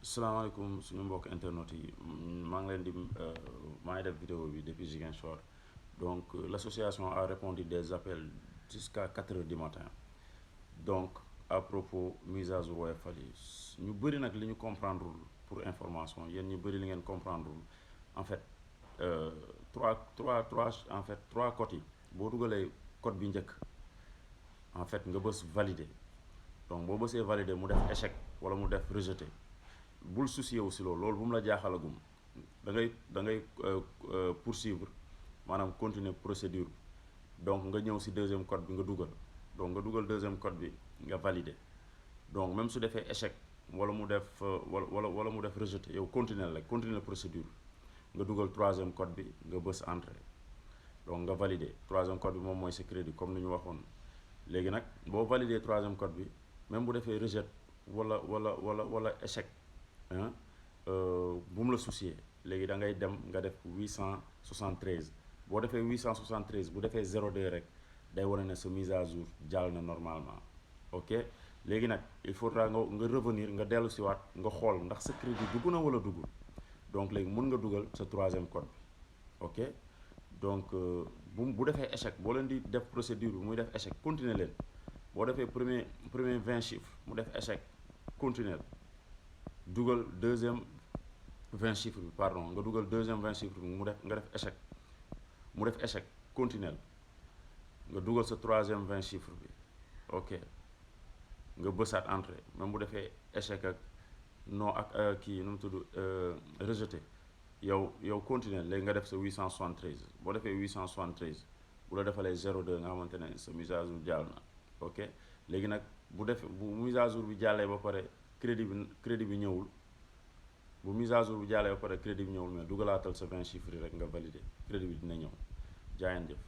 salaamaaleykum suñu mbokk internet yi maa ngi leen di maa ngi def vidéo bi depuis Ziguinchor donc l'association a répondu des appels jusqu'à 4 heures du matin donc à propos mise à jour woyofal yi ñu bëri nag li ñu comprendre pour information yéen ñu bëri li ngeen comprendre en fait trois codes yi boo dugalee code bi njëkk en fait nga bës valider donc boo bësee valider mu def échec wala mu def rejeté bul soucier wu si loolu bu mu la jaaxalagum da ngay poursuivre maanaam continuer procédure donc nga ñëw si deuxième code bi nga dugal donc nga dugal deuxième code bi nga valider donc même su defee échec wala mu def wala mu def rejeté yow continuer procédure nga dugal troisième code bi nga bës entrée donc nga valider troisième code bi moom mooy sa crédit comme ni ñu waxoon léegi nag boo valider troisième code bi même bu defee rejet wala échec bu mu la soucier léegi da ngay dem nga def 873 boo defee 873 bu defee 02 rek day wane ne sa mise à jour jàll na normalement ok léegi nag il faudra nga revenir nga dellu si waat nga xool ndax sa crédit dugg na wala duggul donc léegi mun nga dugal sa troisième code bi ok donc bu defee échec boo leen di def procédure bi muy def échec continuer leen boo defee premier 20 chiffres mu def échec continuer dugal deuxième 20 chiffres bi pardon nga dugal deuxième 20 chiffres bi nga def échec continuel nga dugal sa troisième 20 chiffres bi ok nga bësaat entrée même bu defee échec ak non ak kii nu mu tudd rejeté yow continuer léegi nga def sa 873 boo defee 873 bu la defalee 02 nga xamante ne sa mise à jour jàll na ok léegi nag bu mise à jour bi jàllee ba pare crédit bi ñëwul bu mise à jour bi jàllee ba pare crédit bi ñëwul mais dugalaatal sa 20 chiffres yi rek nga valider crédit bi dina ñëw jaayeen jëf